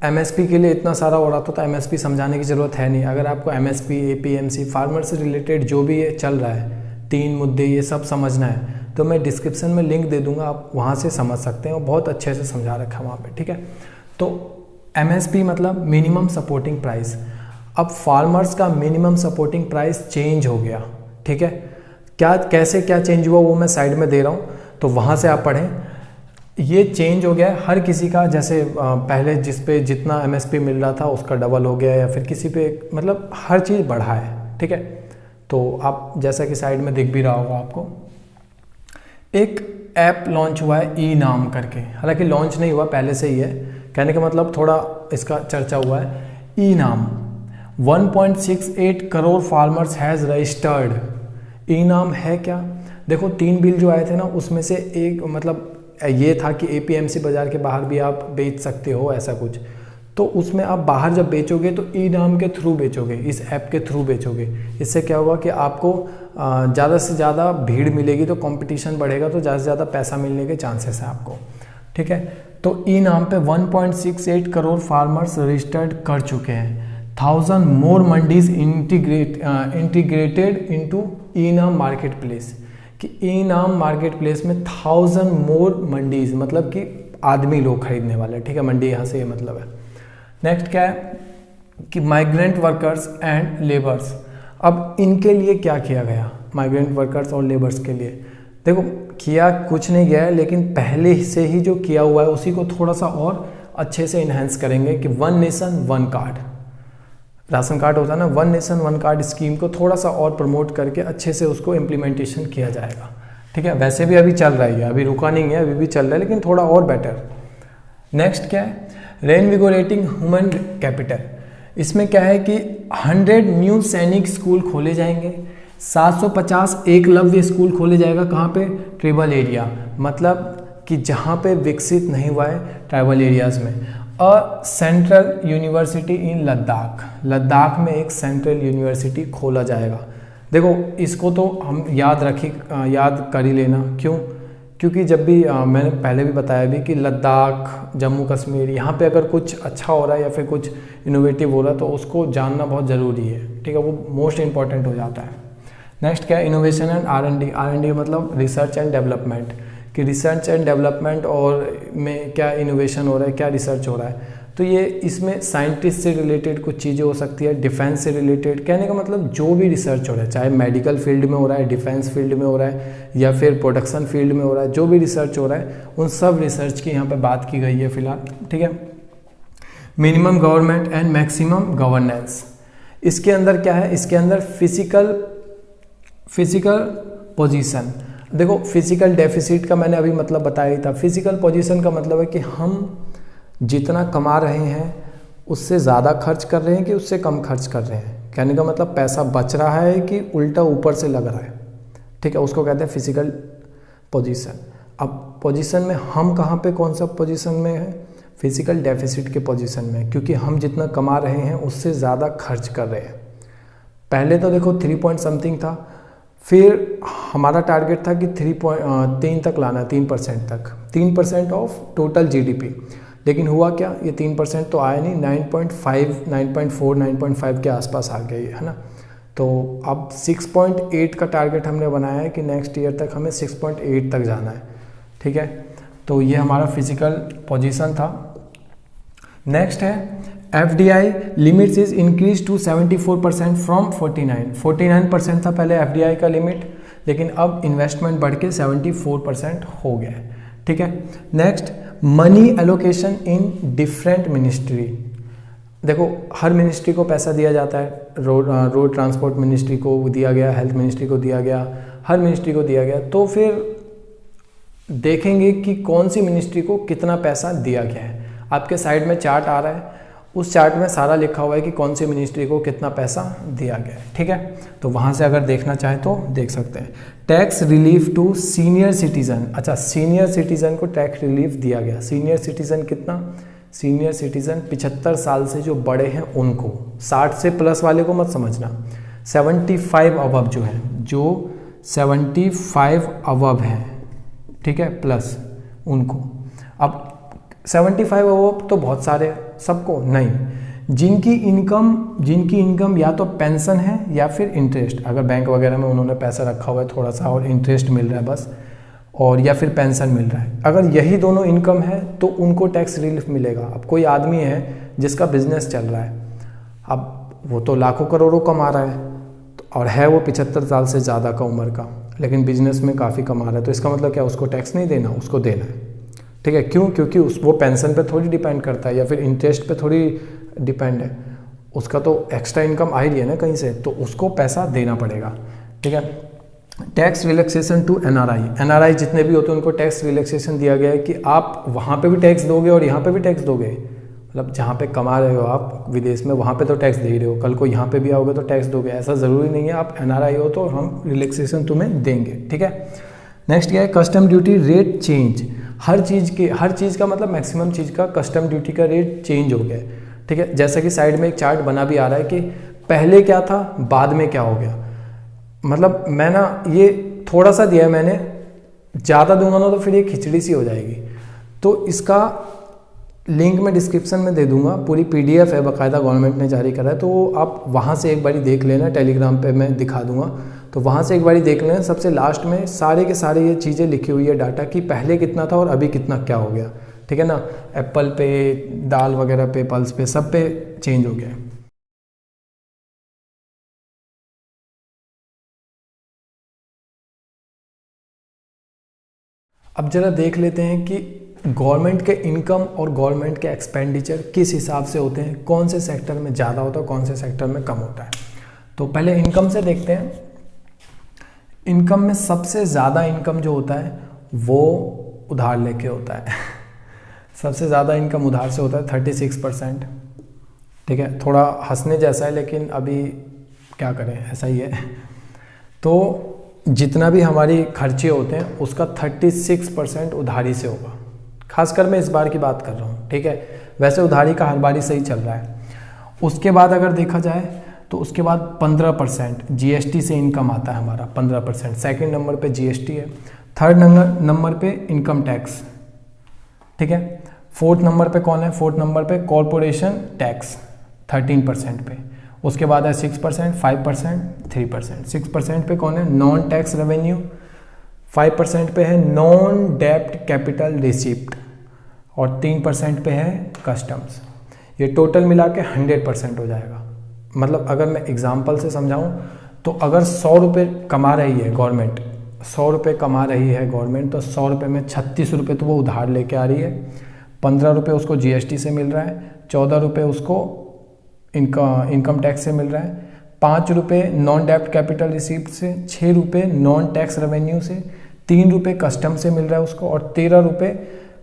MSP के लिए इतना सारा हो रहा था, तो MSP समझाने की ज़रूरत है नहीं। अगर आपको MSP, APMC, फार्मर से रिलेटेड जो भी ये चल रहा है, 3 मुद्दे, ये सब समझना है तो मैं डिस्क्रिप्शन में लिंक दे दूंगा, आप वहाँ से समझ सकते हैं, और बहुत अच्छे से समझा रखा है वहाँ पे, ठीक है। तो MSP मतलब मिनिमम सपोर्टिंग प्राइस। अब फार्मर्स का मिनिमम सपोर्टिंग प्राइस चेंज हो गया, ठीक है। क्या चेंज हुआ वो मैं साइड में दे रहा हूँ, तो वहाँ से आप पढ़ें। ये चेंज हो गया है हर किसी का, जैसे पहले जिस पे जितना MSP मिल रहा था उसका डबल हो गया, या फिर किसी पे मतलब हर चीज़ बढ़ा है, ठीक है। तो आप जैसा कि साइड में दिख भी रहा होगा आपको, एक ऐप लॉन्च हुआ है ई-नाम करके, हालांकि लॉन्च नहीं हुआ, पहले से ही है, कहने का मतलब थोड़ा इसका चर्चा हुआ है। E-NAM 1.68 crore farmers has registered. E-NAM है क्या? देखो 3 बिल जो आए थे ना, उसमें से एक मतलब ये था कि APMC बाज़ार के बाहर भी आप बेच सकते हो ऐसा कुछ। तो उसमें आप बाहर जब बेचोगे तो ई नाम के थ्रू बेचोगे, इस ऐप के थ्रू बेचोगे। इससे क्या होगा कि आपको ज़्यादा से ज़्यादा भीड़ मिलेगी, तो कंपटीशन बढ़ेगा, तो ज़्यादा से ज़्यादा पैसा मिलने के चांसेस हैं आपको, ठीक है। तो ई नाम पे 1.68 करोड़ फार्मर्स रजिस्टर्ड कर चुके हैं। 1000 मोर मंडीज इंटीग्रेटेड इनटू ई नाम मार्केट प्लेस, कि ई नाम मार्केट प्लेस में 1000 मोर मंडीज, मतलब कि आदमी लोग खरीदने वाले, ठीक है। मंडी यहाँ से ये मतलब है। नेक्स्ट क्या है कि माइग्रेंट वर्कर्स एंड लेबर्स, अब इनके लिए क्या किया गया, माइग्रेंट वर्कर्स और लेबर्स के लिए। देखो किया कुछ नहीं गया है, लेकिन पहले से ही जो किया हुआ है उसी को थोड़ा सा और अच्छे से इन्हेंस करेंगे कि 1 नेशन 1 कार्ड, राशन कार्ड होता है ना, 1 नेशन 1 कार्ड स्कीम को थोड़ा सा और प्रमोट करके अच्छे से उसको इम्प्लीमेंटेशन किया जाएगा, ठीक है। वैसे भी अभी चल रहा है, अभी रुका नहीं है, अभी भी चल रहा है, लेकिन थोड़ा और बेटर। नेक्स्ट क्या है, रेनविगोरेटिंग ह्यूमन कैपिटल। इसमें क्या है कि 100 न्यू सैनिक स्कूल खोले जाएंगे, 750 एकलव्य स्कूल खोले जाएगा। कहाँ पे, ट्राइबल एरिया, मतलब कि जहाँ पे विकसित नहीं हुआ है ट्राइबल एरियाज़ में। अ सेंट्रल यूनिवर्सिटी इन लद्दाख, लद्दाख में एक सेंट्रल यूनिवर्सिटी खोला जाएगा। देखो इसको तो हम याद कर ही लेना, क्यों, क्योंकि जब भी मैंने पहले भी बताया भी कि लद्दाख, जम्मू कश्मीर, यहाँ पे अगर कुछ अच्छा हो रहा है या फिर कुछ इनोवेटिव हो रहा है तो उसको जानना बहुत ज़रूरी है, ठीक है, वो मोस्ट इंपॉर्टेंट हो जाता है। नेक्स्ट क्या है, इनोवेशन एंड R&D। R&D मतलब रिसर्च एंड डेवलपमेंट, कि रिसर्च एंड डेवलपमेंट और में क्या इनोवेशन हो रहा है, क्या रिसर्च हो रहा है। तो ये इसमें साइंटिस्ट से रिलेटेड कुछ चीज़ें हो सकती है, डिफेंस से रिलेटेड, कहने का मतलब जो भी रिसर्च हो रहा है, चाहे मेडिकल फील्ड में हो रहा है, डिफेंस फील्ड में हो रहा है, या फिर प्रोडक्शन फील्ड में हो रहा है, जो भी रिसर्च हो रहा है उन सब रिसर्च की यहाँ पे बात की गई है फिलहाल, ठीक है। Minimum government and maximum governance, इसके अंदर क्या है, इसके अंदर फिजिकल पोजीशन। देखो फिजिकल डेफिसिट का मैंने अभी मतलब बताया ही था। फिजिकल पोजीशन का मतलब है कि हम जितना कमा रहे हैं उससे ज़्यादा खर्च कर रहे हैं कि उससे कम खर्च कर रहे हैं, कहने का मतलब पैसा बच रहा है कि उल्टा ऊपर से लग रहा है, ठीक है, उसको कहते हैं फिजिकल पोजीशन। अब पोजीशन में हम कहाँ पे कौन सा पोजीशन में है, फिजिकल डेफिसिट के पोजीशन में, क्योंकि हम जितना कमा रहे हैं उससे ज़्यादा खर्च कर रहे हैं। पहले तो देखो 3 पॉइंट समथिंग था, फिर हमारा टारगेट था कि 3 तक लाना, 3% तक, 3% ऑफ टोटल GDP। लेकिन हुआ क्या, ये 3% तो आया नहीं, 9.5, 9.4, 9.5 के आसपास आ गया ये, है ना। तो अब 6.8 का टारगेट हमने बनाया है कि नेक्स्ट ईयर तक हमें 6.8 तक जाना है, ठीक है। तो ये हमारा फिजिकल पोजीशन था। नेक्स्ट है FDI limits is increase to 74% from 49% था पहले FDI का लिमिट, लेकिन अब इन्वेस्टमेंट बढ़ के 74% हो गया है, ठीक है। Next money allocation in different ministry. देखो हर मिनिस्ट्री को पैसा दिया जाता है, रोड ट्रांसपोर्ट मिनिस्ट्री को दिया गया, हेल्थ मिनिस्ट्री को दिया गया, हर मिनिस्ट्री को दिया गया। तो फिर देखेंगे कि कौन सी मिनिस्ट्री को कितना पैसा दिया गया है। आपके साइड में चार्ट आ रहा है, उस चार्ट में सारा लिखा हुआ है कि कौन सी मिनिस्ट्री को कितना पैसा दिया गया है, ठीक है। तो वहाँ से अगर देखना चाहें तो देख सकते हैं। Tax relief to senior citizen, अच्छा सीनियर सिटीजन को टैक्स रिलीफ दिया गया। सीनियर सिटीजन कितना, सीनियर सिटीजन 75 साल से जो बड़े हैं उनको, 60 से प्लस वाले को मत समझना, 75 अबव जो है, जो 75 अबव हैं, ठीक है, प्लस उनको। अब 75 अबव तो बहुत सारे, सबको नहीं, जिनकी इनकम या तो पेंशन है या फिर इंटरेस्ट, अगर बैंक वगैरह में उन्होंने पैसा रखा हुआ है थोड़ा सा और इंटरेस्ट मिल रहा है बस, और या फिर पेंशन मिल रहा है, अगर यही दोनों इनकम है तो उनको टैक्स रिलीफ मिलेगा। अब कोई आदमी है जिसका बिजनेस चल रहा है, अब वो तो लाखों करोड़ों कमा रहा है और है वो 75 साल से ज़्यादा का उम्र का, लेकिन बिजनेस में काफ़ी कमा रहा है, तो इसका मतलब क्या, उसको टैक्स नहीं देना, उसको देना है, ठीक है। क्यों, क्योंकि वो पेंशन पे थोड़ी डिपेंड करता है या फिर इंटरेस्ट पे थोड़ी डिपेंड है, उसका तो एक्स्ट्रा इनकम आ रही है ना कहीं से, तो उसको पैसा देना पड़ेगा, ठीक है। टैक्स रिलैक्सेशन टू NRI जितने भी होते हैं उनको टैक्स रिलैक्सेशन दिया गया है कि आप वहाँ पे भी टैक्स दोगे और यहाँ पे भी टैक्स दोगे, मतलब जहाँ पे कमा रहे हो आप विदेश में, वहाँ पे तो टैक्स दे ही रहे हो, कल को यहाँ पे भी आओगे तो टैक्स दोगे, ऐसा ज़रूरी नहीं है आप NRI हो तो हम रिलैक्सेशन तुम्हें देंगे, ठीक है। नेक्स्ट क्या है, कस्टम ड्यूटी रेट चेंज। हर चीज़ का मतलब मैक्सिमम चीज़ का कस्टम ड्यूटी का रेट चेंज हो गया है, ठीक है। जैसा कि साइड में एक चार्ट बना भी आ रहा है कि पहले क्या था बाद में क्या हो गया। मतलब मैं ना ये थोड़ा सा दिया है मैंने, ज़्यादा दूंगा ना तो फिर ये खिचड़ी सी हो जाएगी। तो इसका लिंक मैं डिस्क्रिप्शन में दे दूंगा, पूरी PDF है, बाकायदा गवर्नमेंट ने जारी करा है, तो आप वहाँ से एक बारी देख लेना। टेलीग्राम पे मैं दिखा दूंगा, तो वहाँ से एक बारी देख लेना। सबसे लास्ट में सारे के सारे ये चीज़ें लिखी हुई है, डाटा कि पहले कितना था और अभी कितना क्या हो गया, ठीक है ना। एप्पल पे, दाल वगैरह पे, पल्स पे, सब पे चेंज हो गया है। अब जरा देख लेते हैं कि गवर्नमेंट के इनकम और गवर्नमेंट के एक्सपेंडिचर किस हिसाब से होते हैं, कौन से सेक्टर में ज़्यादा होता है, कौन से सेक्टर में कम होता है। तो पहले इनकम से देखते हैं। इनकम में सबसे ज़्यादा इनकम जो होता है वो उधार लेके होता है सबसे ज़्यादा इनकम उधार से होता है 36%, ठीक है। थोड़ा हंसने जैसा है लेकिन अभी क्या करें, ऐसा ही है। तो जितना भी हमारी खर्चे होते हैं उसका 36% उधारी से होगा, खासकर मैं इस बार की बात कर रहा हूँ, ठीक है। वैसे उधारी का हर बारी सही चल रहा है। उसके बाद अगर देखा जाए तो उसके बाद 15% GST से इनकम आता है हमारा, 15%। सेकेंड नंबर पे GST है, थर्ड नंबर पे इनकम टैक्स, ठीक है। फोर्थ नंबर पे कौन है, फोर्थ नंबर पे कॉरपोरेशन टैक्स 13% पे। उसके बाद है 6%, 5%, 3%। 6% पे कौन है, नॉन टैक्स रेवेन्यू। 5% पे है नॉन डेब्ट कैपिटल रिसिप्ट और 3% पे है कस्टम्स। ये टोटल मिला के 100% हो जाएगा। मतलब अगर मैं एग्जांपल से समझाऊं तो अगर 100 रुपये कमा रही है गवर्नमेंट, 100 रुपये कमा रही है गवर्नमेंट, तो 100 रुपये में 36 रुपये तो वो उधार लेके आ रही है, 15 रुपये उसको GST से मिल रहा है, 14 रुपये उसको इनकम टैक्स से मिल रहा है, 5 रुपये नॉन डेब्ट कैपिटल रिसीप्ट से, 6 रुपये नॉन टैक्स रेवेन्यू से, 3 रुपये कस्टम से मिल रहा है उसको और 13 रुपये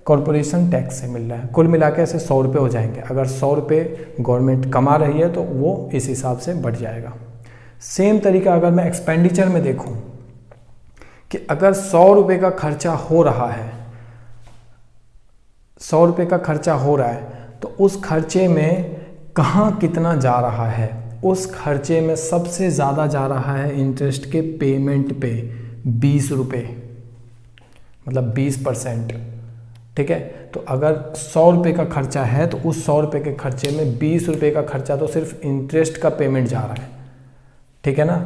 कॉरपोरेशन टैक्स से मिल रहा है। कुल मिला के ऐसे 100 रुपये हो जाएंगे। अगर 100 रुपये गवर्नमेंट कमा रही है तो वो इस हिसाब से बढ़ जाएगा। सेम तरीका अगर मैं एक्सपेंडिचर में देखूं कि अगर 100 रुपये का खर्चा हो रहा है, 100 रुपये का खर्चा हो रहा है तो उस खर्चे में कहाँ कितना जा रहा है, उस खर्चे में सबसे ज़्यादा जा रहा है इंटरेस्ट के पेमेंट पे 20 रुपये, मतलब 20%, ठीक है। तो अगर 100 रुपये का खर्चा है तो उस 100 रुपये के खर्चे में 20 रुपये का खर्चा तो सिर्फ इंटरेस्ट का पेमेंट जा रहा है, ठीक है ना।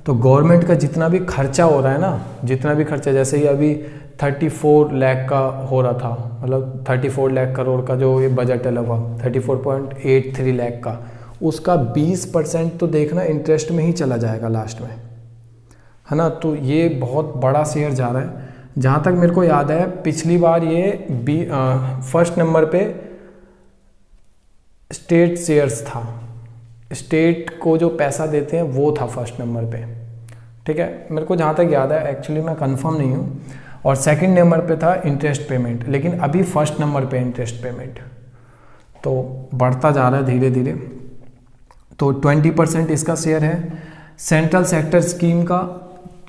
तो गवर्नमेंट का जितना भी खर्चा हो रहा है ना, जितना भी खर्चा, जैसे ही अभी 34 लाख का हो रहा था, मतलब 34 लाख करोड़ का जो ये बजट है, लगभग 34.83 लाख का, उसका 20% तो देखना इंटरेस्ट में ही चला जाएगा लास्ट में, है ना। तो ये बहुत बड़ा शेयर जा रहा है। जहाँ तक मेरे को याद है पिछली बार ये फर्स्ट नंबर पे स्टेट शेयर्स था, स्टेट को जो पैसा देते हैं वो था फर्स्ट नंबर पे, ठीक है। मेरे को जहाँ तक याद है, एक्चुअली मैं कंफर्म नहीं हूँ। और सेकंड नंबर पे था इंटरेस्ट पेमेंट, लेकिन अभी फर्स्ट नंबर पे इंटरेस्ट पेमेंट तो बढ़ता जा रहा है धीरे धीरे। तो 20% इसका शेयर है। सेंट्रल सेक्टर स्कीम का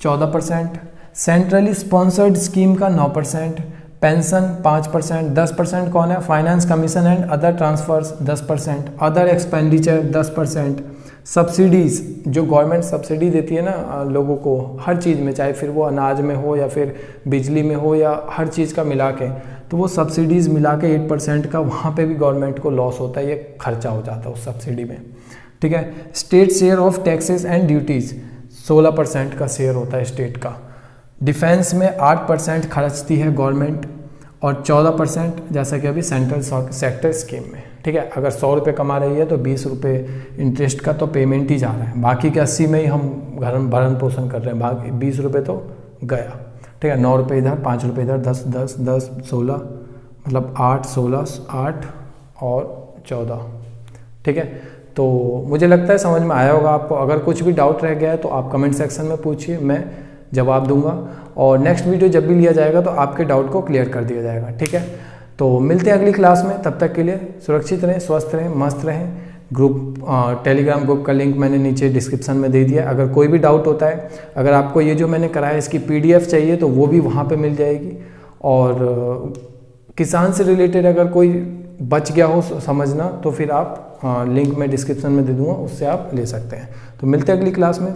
14%, सेंट्रली स्पॉन्सर्ड स्कीम का 9%, पेंशन 5%, 10% कौन है, finance commission and other transfers 10%, other expenditure 10%, subsidies जो गवर्नमेंट सब्सिडी देती है ना लोगों को हर चीज़ में, चाहे फिर वो अनाज में हो या फिर बिजली में हो या हर चीज़ का मिला के, तो वो सब्सिडीज़ मिला के 8% का वहाँ पे भी गवर्नमेंट को लॉस होता है, ये खर्चा हो जाता है उस सब्सिडी में, ठीक है। State share of taxes and duties 16% का शेयर होता है स्टेट का। डिफेंस में 8% खर्चती है गवर्नमेंट और 14% जैसा कि अभी सेंट्रल सेक्टर स्कीम में, ठीक है। अगर 100 रुपये कमा रही है तो 20 रुपये इंटरेस्ट का तो पेमेंट ही जा रहा है, बाकी के 80 में ही हम घर भरण पोषण कर रहे हैं, बाकी 20 रुपये तो गया, ठीक है। 9 रुपये इधर, 5 रुपये इधर, 10 10 10 16, मतलब 8 16 8 और 14, ठीक है। तो मुझे लगता है समझ में आया होगा आपको। अगर कुछ भी डाउट रह गया है तो आप कमेंट सेक्शन में पूछिए, मैं जवाब दूंगा और नेक्स्ट वीडियो जब भी लिया जाएगा तो आपके डाउट को क्लियर कर दिया जाएगा, ठीक है। तो मिलते हैं अगली क्लास में, तब तक के लिए सुरक्षित रहें, स्वस्थ रहें, मस्त रहें। ग्रुप टेलीग्राम ग्रुप का लिंक मैंने नीचे डिस्क्रिप्शन में दे दिया। अगर कोई भी डाउट होता है, अगर आपको ये जो मैंने कराया इसकी PDF चाहिए तो वो भी वहाँ पे मिल जाएगी। और किसान से रिलेटेड अगर कोई बच गया हो समझना तो फिर आप लिंक मैं डिस्क्रिप्शन में दे दूँगा, उससे आप ले सकते हैं। तो मिलते हैं अगली क्लास में।